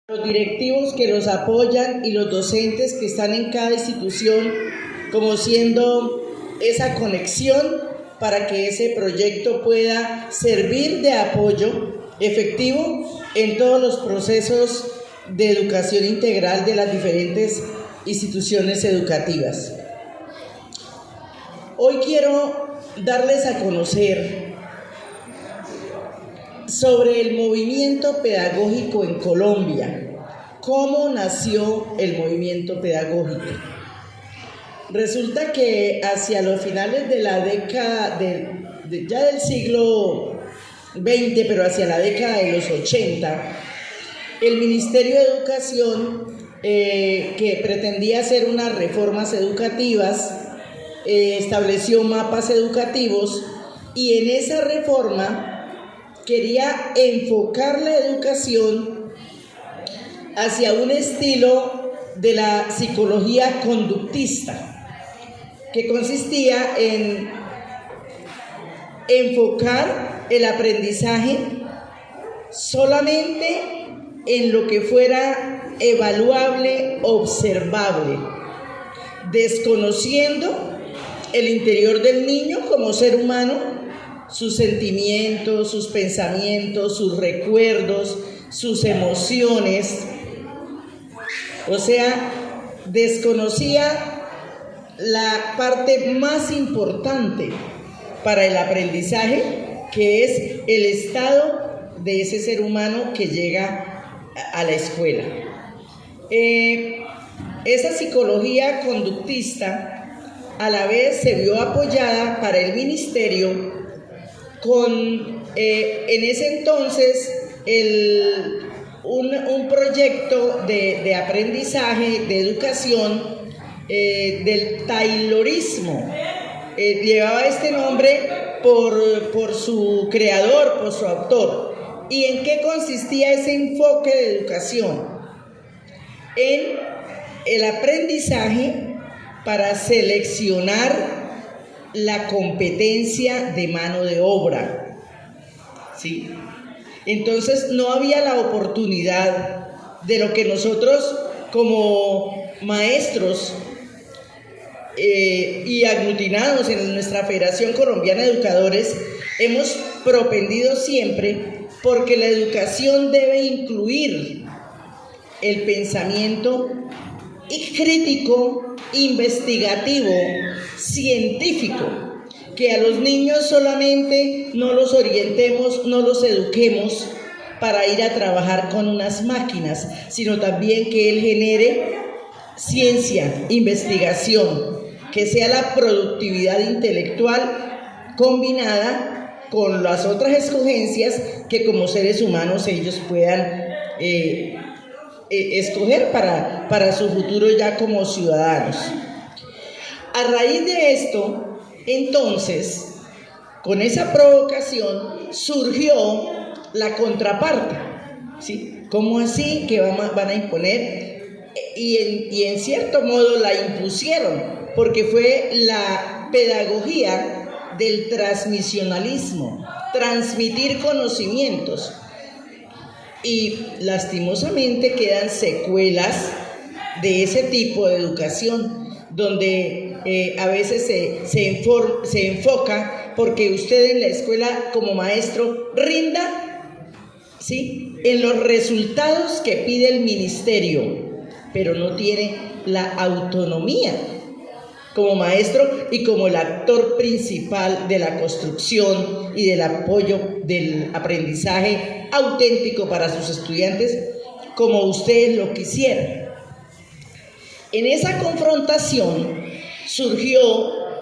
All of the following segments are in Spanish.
los directivos que los apoyan y los docentes que están en cada institución como siendo esa conexión para que ese proyecto pueda servir de apoyo efectivo en todos los procesos de educación integral de las diferentes instituciones educativas. Hoy quiero darles a conocer sobre el movimiento pedagógico en Colombia. ¿Cómo nació el movimiento pedagógico? Resulta que hacia los finales de la década ya del siglo XX, pero hacia la década de los 80, el Ministerio de Educación, que pretendía hacer unas reformas educativas, estableció mapas educativos y en esa reforma quería enfocar la educación hacia un estilo de la psicología conductista, que consistía en enfocar el aprendizaje solamente en lo que fuera evaluable, observable, desconociendo el interior del niño como ser humano, sus sentimientos, sus pensamientos, sus recuerdos, sus emociones. O sea, desconocía la parte más importante para el aprendizaje, que es el estado de ese ser humano que llega a la escuela. Esa psicología conductista a la vez se vio apoyada para el ministerio con, en ese entonces, un proyecto de aprendizaje, de educación, del taylorismo. Llevaba este nombre por su creador, por su autor. ¿Y en qué consistía ese enfoque de educación? En el aprendizaje para seleccionar la competencia de mano de obra, ¿sí? Entonces no había la oportunidad de lo que nosotros como maestros y aglutinados en nuestra Federación Colombiana de Educadores hemos propendido siempre, porque la educación debe incluir el pensamiento crítico, investigativo, científico, que a los niños solamente no los orientemos, no los eduquemos para ir a trabajar con unas máquinas, sino también que él genere ciencia, investigación, que sea la productividad intelectual combinada con las otras escogencias que como seres humanos ellos puedan escoger para su futuro ya como ciudadanos. A raíz de esto, entonces, con esa provocación surgió la contraparte, ¿sí? ¿Cómo así que van a imponer? Y en cierto modo la impusieron, porque fue la pedagogía del transmisionalismo, transmitir conocimientos. Y lastimosamente quedan secuelas de ese tipo de educación, donde a veces se enfoca porque usted en la escuela como maestro rinda, ¿sí?, en los resultados que pide el ministerio, pero no tiene la autonomía como maestro y como el actor principal de la construcción y del apoyo del aprendizaje auténtico para sus estudiantes, como ustedes lo quisieran. En esa confrontación surgió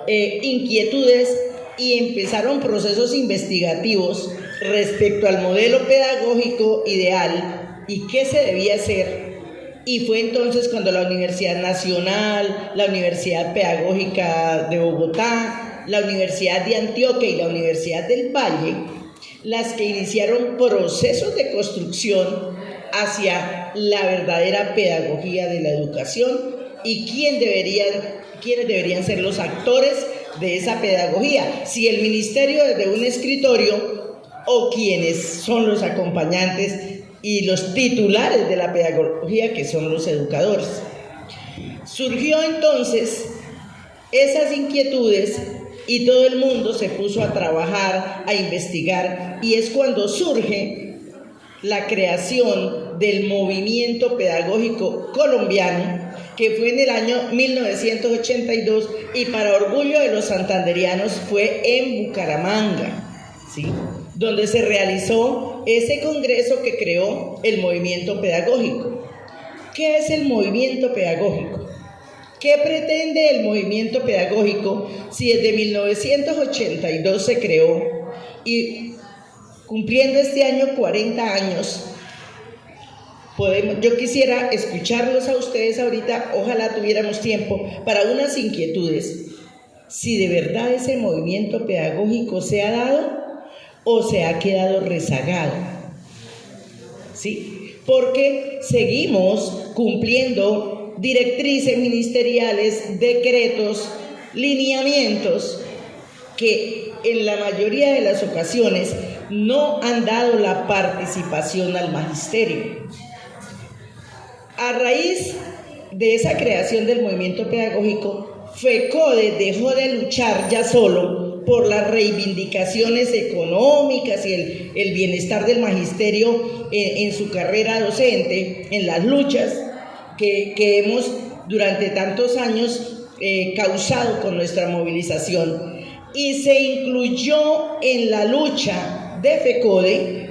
inquietudes y empezaron procesos investigativos respecto al modelo pedagógico ideal y qué se debía hacer. Y fue entonces cuando la Universidad Nacional, la Universidad Pedagógica de Bogotá, la Universidad de Antioquia y la Universidad del Valle, las que iniciaron procesos de construcción hacia la verdadera pedagogía de la educación y quiénes deberían ser los actores de esa pedagogía, si el ministerio desde un escritorio o quienes son los acompañantes y los titulares de la pedagogía, que son los educadores. Surgió entonces esas inquietudes y todo el mundo se puso a trabajar, a investigar, y es cuando surge la creación del movimiento pedagógico colombiano, que fue en el año 1982, y para orgullo de los santanderianos fue en Bucaramanga, ¿sí?, donde se realizó ese congreso que creó el movimiento pedagógico. ¿Qué es el movimiento pedagógico? ¿Qué pretende el movimiento pedagógico si desde 1982 se creó y cumpliendo este año 40 años? Yo quisiera escucharlos a ustedes ahorita, ojalá tuviéramos tiempo para unas inquietudes. Si de verdad ese movimiento pedagógico se ha dado o se ha quedado rezagado, ¿sí? Porque seguimos cumpliendo directrices ministeriales, decretos, lineamientos que en la mayoría de las ocasiones no han dado la participación al magisterio. A raíz de esa creación del movimiento pedagógico, FECODE dejó de luchar ya solo por las reivindicaciones económicas y el bienestar del magisterio en su carrera docente, en las luchas que hemos durante tantos años causado con nuestra movilización, y se incluyó en la lucha de FECODE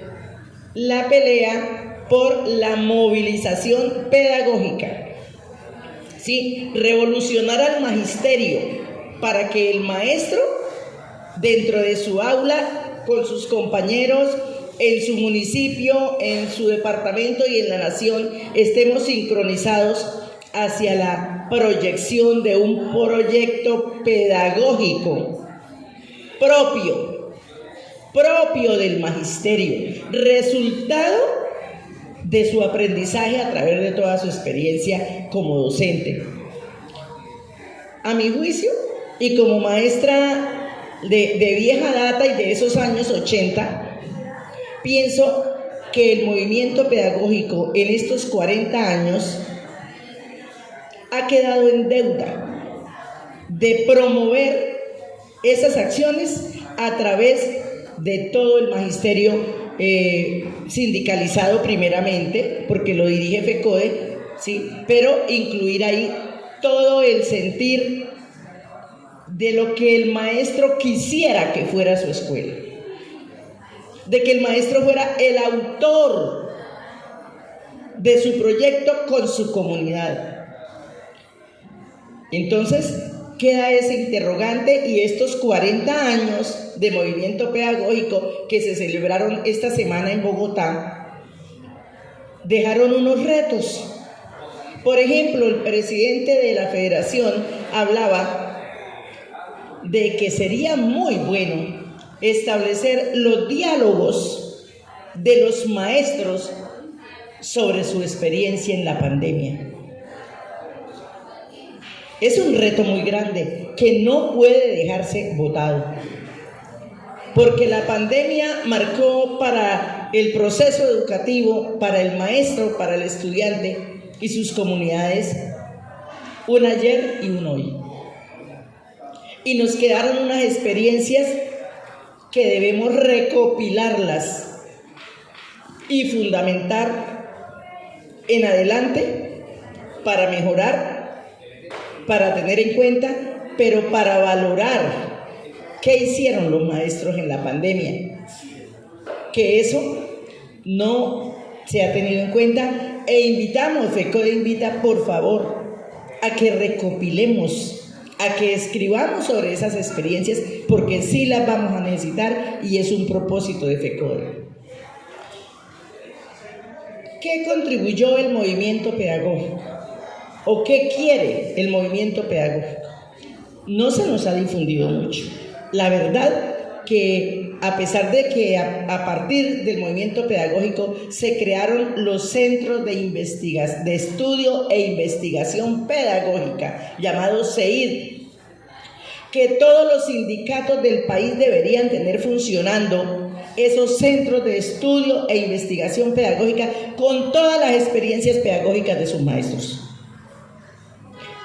la pelea por la movilización pedagógica, ¿sí? Revolucionar al magisterio para que el maestro, dentro de su aula, con sus compañeros, en su municipio, en su departamento y en la nación, estemos sincronizados hacia la proyección de un proyecto pedagógico propio del magisterio, resultado de su aprendizaje a través de toda su experiencia como docente. A mi juicio, y como maestra de vieja data y de esos años 80, pienso que el movimiento pedagógico en estos 40 años ha quedado en deuda de promover esas acciones a través de todo el magisterio sindicalizado primeramente, porque lo dirige FECODE, ¿sí?, pero incluir ahí todo el sentir de lo que el maestro quisiera que fuera su escuela, de que el maestro fuera el autor de su proyecto con su comunidad. Entonces queda ese interrogante, y estos 40 años de movimiento pedagógico que se celebraron esta semana en Bogotá dejaron unos retos. Por ejemplo, el presidente de la federación hablaba de que sería muy bueno establecer los diálogos de los maestros sobre su experiencia en la pandemia. Es un reto muy grande que no puede dejarse botado, porque la pandemia marcó para el proceso educativo, para el maestro, para el estudiante y sus comunidades, un ayer y un hoy. Y nos quedaron unas experiencias que debemos recopilarlas y fundamentar en adelante para mejorar, para tener en cuenta, pero para valorar qué hicieron los maestros en la pandemia, que eso no se ha tenido en cuenta, e invitamos, FECODE invita por favor a que recopilemos, a que escribamos sobre esas experiencias, porque sí las vamos a necesitar y es un propósito de FECODE. ¿Qué contribuyó el movimiento pedagógico? ¿O qué quiere el movimiento pedagógico? No se nos ha difundido mucho. La verdad que a pesar de que a partir del movimiento pedagógico se crearon los centros de estudio e investigación pedagógica, llamados CEID, que todos los sindicatos del país deberían tener funcionando esos centros de estudio e investigación pedagógica con todas las experiencias pedagógicas de sus maestros.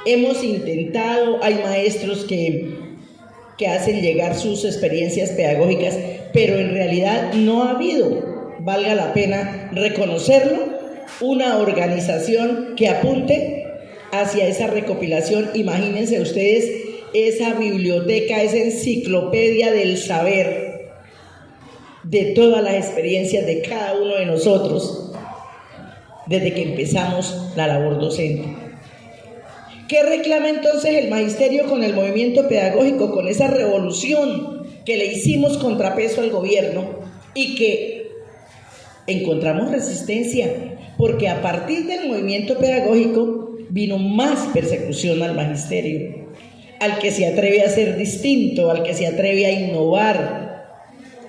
Hemos intentado, hay maestros que hacen llegar sus experiencias pedagógicas, pero en realidad no ha habido, valga la pena reconocerlo, una organización que apunte hacia esa recopilación. Imagínense ustedes esa biblioteca, esa enciclopedia del saber de todas las experiencias de cada uno de nosotros desde que empezamos la labor docente. ¿Qué reclama entonces el magisterio con el movimiento pedagógico, con esa revolución que le hicimos contrapeso al gobierno y que encontramos resistencia? Porque a partir del movimiento pedagógico vino más persecución al magisterio, al que se atreve a ser distinto, al que se atreve a innovar,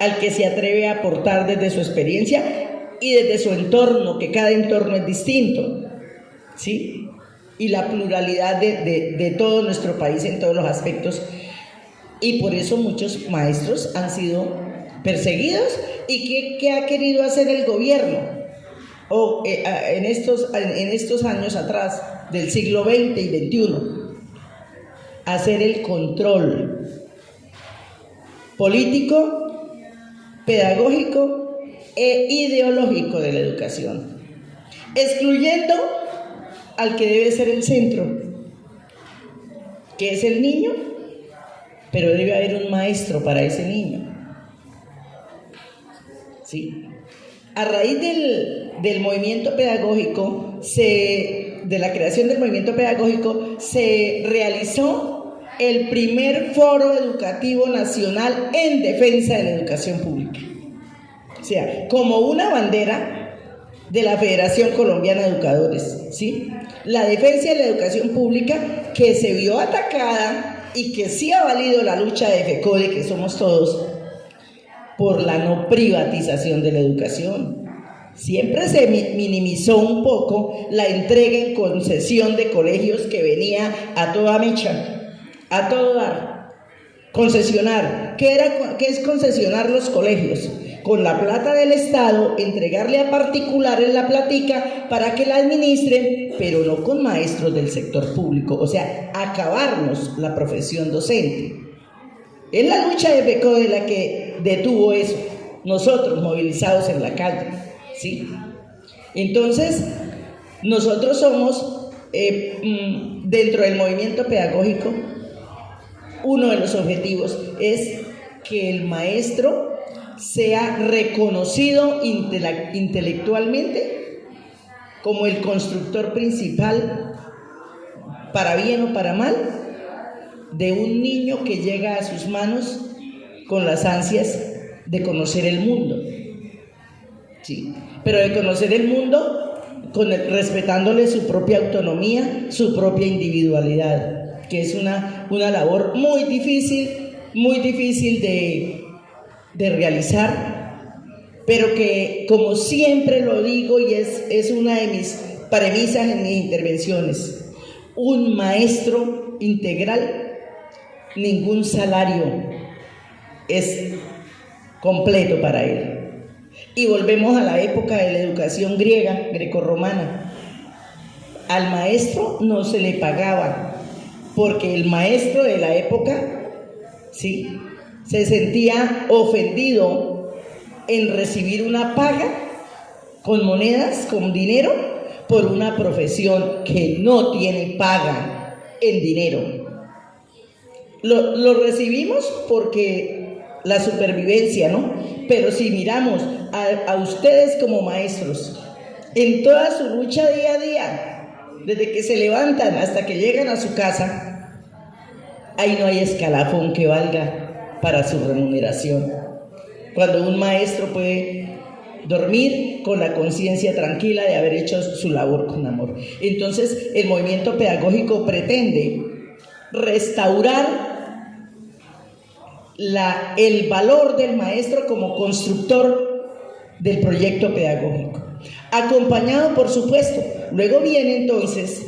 al que se atreve a aportar desde su experiencia y desde su entorno, que cada entorno es distinto, ¿sí? Y la pluralidad de todo nuestro país en todos los aspectos. Y por eso muchos maestros han sido perseguidos. ¿Y qué ha querido hacer el gobierno? En estos años atrás, del siglo XX y XXI, hacer el control político, pedagógico e ideológico de la educación, excluyendo al que debe ser el centro, que es el niño, pero debe haber un maestro para ese niño. ¿Sí? A raíz del movimiento pedagógico, de la creación del movimiento pedagógico, se realizó el primer foro educativo nacional en defensa de la educación pública. O sea, como una bandera de la Federación Colombiana de Educadores, ¿sí? La defensa de la educación pública, que se vio atacada y que sí ha valido la lucha de FECODE, que somos todos, por la no privatización de la educación. Siempre se minimizó un poco la entrega en concesión de colegios que venía a toda mecha, a todo dar. Concesionar. ¿Qué es concesionar los colegios? Con la plata del Estado, entregarle a particulares la platica para que la administren, pero no con maestros del sector público. O sea, acabarnos la profesión docente. Es la lucha de FECODE la que detuvo eso, nosotros movilizados en la calle, ¿sí? Entonces, nosotros somos, dentro del movimiento pedagógico, uno de los objetivos es que el maestro sea reconocido intelectualmente como el constructor principal, para bien o para mal, de un niño que llega a sus manos con las ansias de conocer el mundo, ¿sí? Pero de conocer el mundo respetándole su propia autonomía, su propia individualidad, que es una labor muy difícil de realizar, pero que, como siempre lo digo, y es una de mis premisas en mis intervenciones, un maestro integral, ningún salario es completo para él. Y volvemos a la época de la educación griega, grecorromana. Al maestro no se le pagaba, porque el maestro de la época, ¿sí?, se sentía ofendido en recibir una paga con monedas, con dinero, por una profesión que no tiene paga en dinero. Lo recibimos porque la supervivencia, ¿no? Pero si miramos a ustedes como maestros, en toda su lucha día a día, desde que se levantan hasta que llegan a su casa, ahí no hay escalafón que valga para su remuneración. Cuando un maestro puede dormir con la conciencia tranquila de haber hecho su labor con amor. Entonces, el movimiento pedagógico pretende restaurar el valor del maestro como constructor del proyecto pedagógico, acompañado, por supuesto. Luego viene entonces,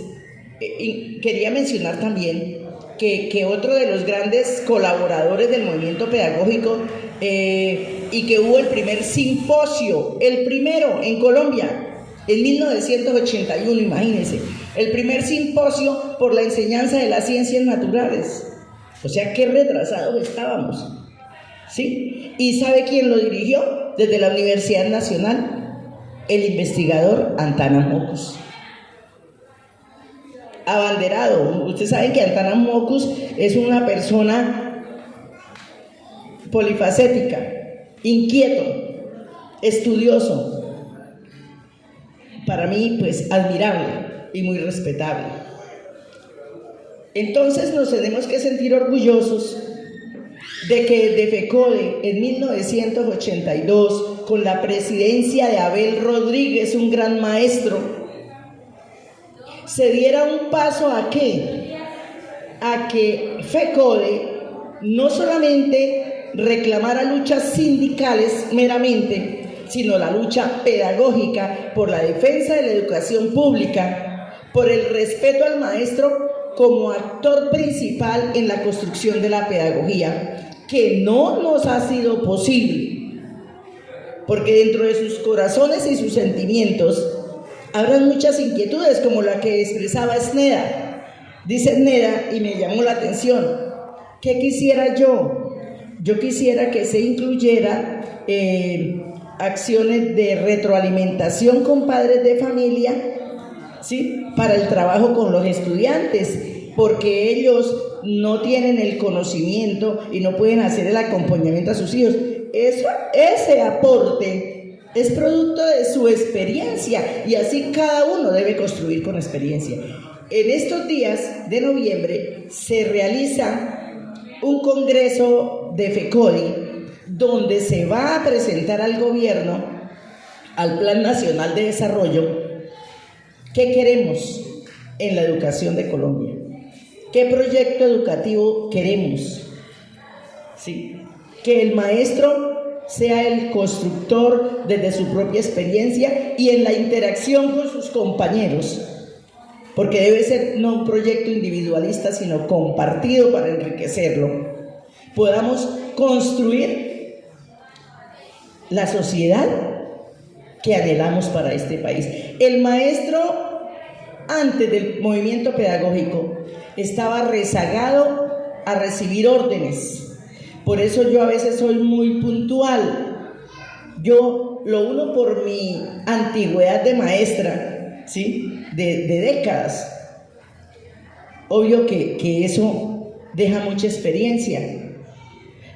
quería mencionar también que otro de los grandes colaboradores del movimiento pedagógico, y que hubo el primer simposio, el primero en Colombia, en 1981, imagínense, el primer simposio por la enseñanza de las ciencias naturales. O sea, qué retrasados estábamos, ¿sí? ¿Y sabe quién lo dirigió? Desde la Universidad Nacional, el investigador Antanas Mockus. Abanderado. Ustedes saben que Antanas Mockus es una persona polifacética, inquieto, estudioso, para mí pues admirable y muy respetable. Entonces nos tenemos que sentir orgullosos de que de FECODE en 1982, con la presidencia de Abel Rodríguez, un gran maestro, se diera un paso a que FECODE no solamente reclamara luchas sindicales meramente, sino la lucha pedagógica por la defensa de la educación pública, por el respeto al maestro como actor principal en la construcción de la pedagogía, que no nos ha sido posible, porque dentro de sus corazones y sus sentimientos habrán muchas inquietudes, como la que expresaba Sneda. Dice Sneda, y me llamó la atención, ¿qué quisiera yo? Yo quisiera que se incluyera acciones de retroalimentación con padres de familia, ¿sí?, para el trabajo con los estudiantes, porque ellos no tienen el conocimiento y no pueden hacer el acompañamiento a sus hijos. Ese aporte es producto de su experiencia, y así cada uno debe construir con experiencia. En estos días de noviembre se realiza un congreso de FECODE donde se va a presentar al gobierno, al Plan Nacional de Desarrollo, qué queremos en la educación de Colombia, qué proyecto educativo queremos, ¿sí? Que el maestro sea el constructor desde su propia experiencia y en la interacción con sus compañeros, porque debe ser no un proyecto individualista, sino compartido para enriquecerlo. Podamos construir la sociedad que anhelamos para este país. El maestro, antes del movimiento pedagógico, estaba rezagado a recibir órdenes. Por eso yo a veces soy muy puntual. Yo lo uno por mi antigüedad de maestra, ¿sí?, de décadas. Obvio que eso deja mucha experiencia.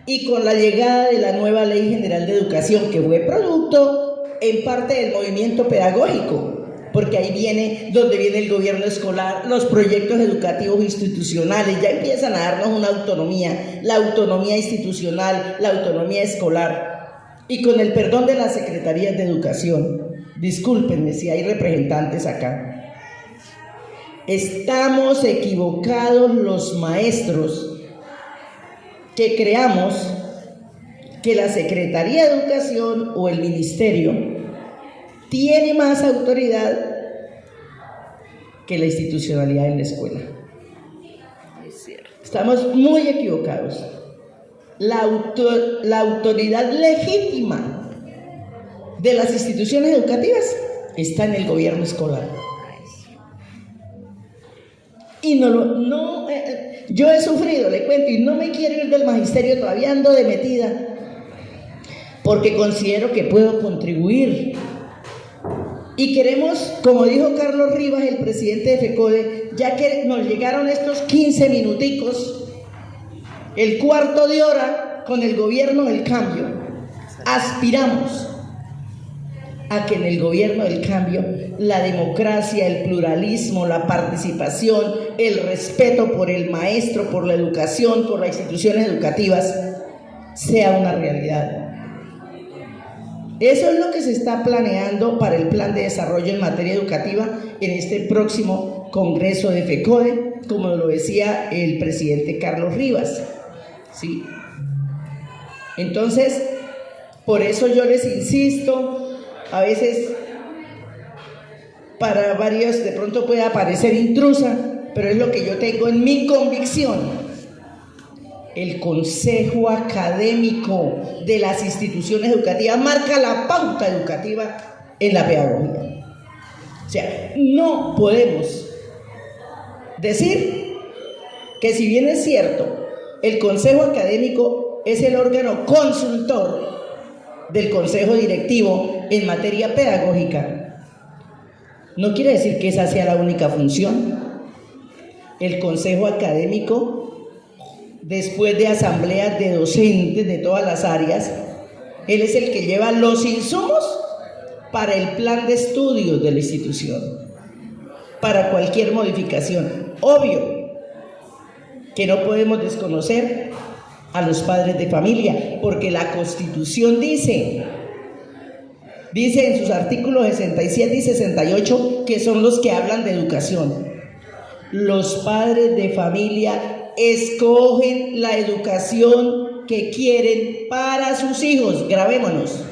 Y con la llegada de la nueva Ley General de Educación, que fue producto en parte del movimiento pedagógico, porque ahí viene donde viene el gobierno escolar, los proyectos educativos institucionales, ya empiezan a darnos una autonomía, la autonomía institucional, la autonomía escolar, y con el perdón de las secretarías de educación, discúlpenme si hay representantes acá, estamos equivocados los maestros que creamos que la Secretaría de Educación o el Ministerio tiene más autoridad que la institucionalidad en la escuela. Estamos muy equivocados. La autoridad legítima de las instituciones educativas está en el gobierno escolar. Y yo he sufrido, le cuento, y no me quiero ir del magisterio, todavía ando de metida, porque considero que puedo contribuir. Y queremos, como dijo Carlos Rivas, el presidente de FECODE, ya que nos llegaron estos 15 minuticos, el cuarto de hora con el gobierno del cambio, aspiramos a que en el gobierno del cambio la democracia, el pluralismo, la participación, el respeto por el maestro, por la educación, por las instituciones educativas, sea una realidad. Eso es lo que se está planeando para el plan de desarrollo en materia educativa en este próximo congreso de FECODE, como lo decía el presidente Carlos Rivas, ¿sí? Entonces, por eso yo les insisto, a veces para varios de pronto puede parecer intrusa, pero es lo que yo tengo en mi convicción. El consejo académico de las instituciones educativas marca la pauta educativa en la pedagogía. O sea, no podemos decir que, si bien es cierto, el consejo académico es el órgano consultor del consejo directivo en materia pedagógica, no quiere decir que esa sea la única función. El consejo académico, después de asambleas de docentes de todas las áreas, él es el que lleva los insumos para el plan de estudios de la institución, para cualquier modificación. Obvio que no podemos desconocer a los padres de familia, porque la Constitución dice en sus artículos 67 y 68 que son los que hablan de educación. Los padres de familia escogen la educación que quieren para sus hijos. Grabémonos.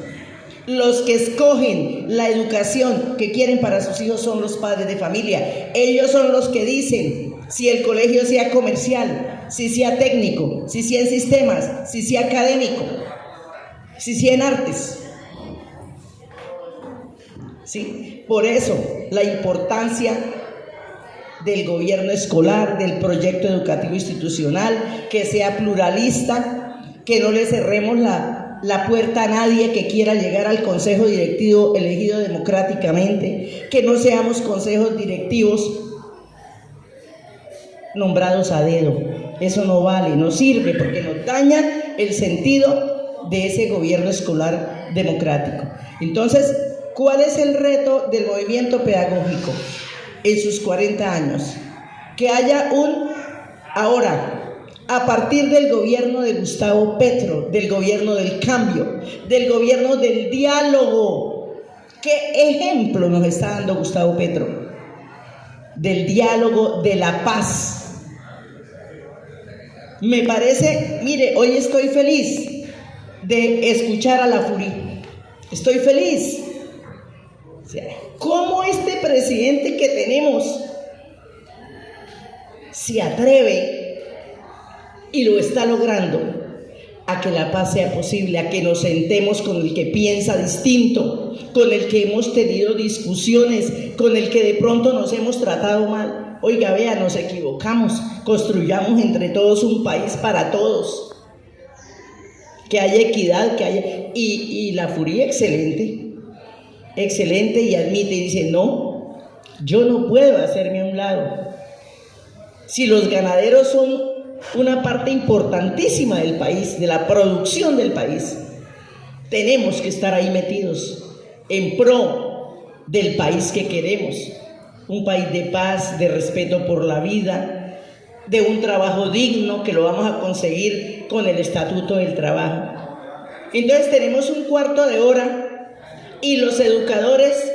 Los que escogen la educación que quieren para sus hijos son los padres de familia. Ellos son los que dicen si el colegio sea comercial, si sea técnico, si sea en sistemas, si sea académico, si sea en artes. ¿Sí? Por eso la importancia del gobierno escolar, del proyecto educativo institucional, que sea pluralista, que no le cerremos la puerta a nadie que quiera llegar al consejo directivo elegido democráticamente, que no seamos consejos directivos nombrados a dedo. Eso no vale, no sirve, porque nos daña el sentido de ese gobierno escolar democrático. Entonces, ¿cuál es el reto del movimiento pedagógico en sus 40 años? Que haya ahora, a partir del gobierno de Gustavo Petro, del gobierno del cambio, del gobierno del diálogo. ¿Qué ejemplo nos está dando Gustavo Petro? Del diálogo, de la paz. Me parece, mire, hoy estoy feliz de escuchar a la FURI. Estoy feliz. O sea, ¿cómo este presidente que tenemos se atreve, y lo está logrando, a que la paz sea posible, a que nos sentemos con el que piensa distinto, con el que hemos tenido discusiones, con el que de pronto nos hemos tratado mal? Oiga, vea, nos equivocamos, construyamos entre todos un país para todos, que haya equidad, que haya... Y la FURI excelente, y admite y dice: no, yo no puedo hacerme a un lado. Si los ganaderos son una parte importantísima del país, de la producción del país, tenemos que estar ahí metidos en pro del país que queremos, un país de paz, de respeto por la vida, de un trabajo digno, que lo vamos a conseguir con el Estatuto del Trabajo. Entonces tenemos un cuarto de hora, y los educadores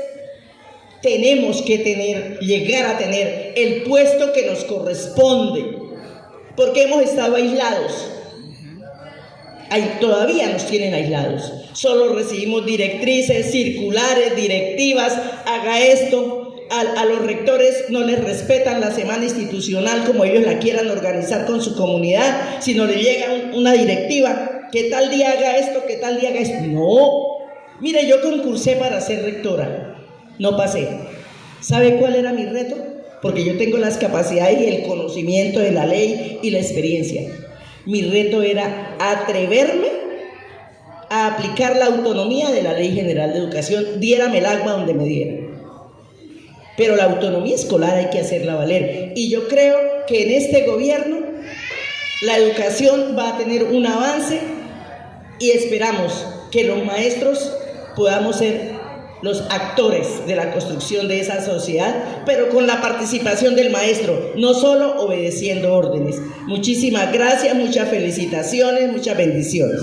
tenemos que llegar a tener el puesto que nos corresponde, porque hemos estado aislados. Todavía nos tienen aislados. Solo recibimos directrices, circulares, directivas: haga esto. A los rectores no les respetan la semana institucional como ellos la quieran organizar con su comunidad, sino le llega una directiva: que tal día haga esto, que tal día haga esto. No, mire, yo concursé para ser rectora, no pasé. ¿Sabe cuál era mi reto? Porque yo tengo las capacidades y el conocimiento de la ley y la experiencia. Mi reto era atreverme a aplicar la autonomía de la Ley General de Educación, diérame el agua donde me diera. Pero la autonomía escolar hay que hacerla valer, y yo creo que en este gobierno la educación va a tener un avance, y esperamos que los maestros podamos ser los actores de la construcción de esa sociedad, pero con la participación del maestro, no solo obedeciendo órdenes. Muchísimas gracias, muchas felicitaciones, muchas bendiciones.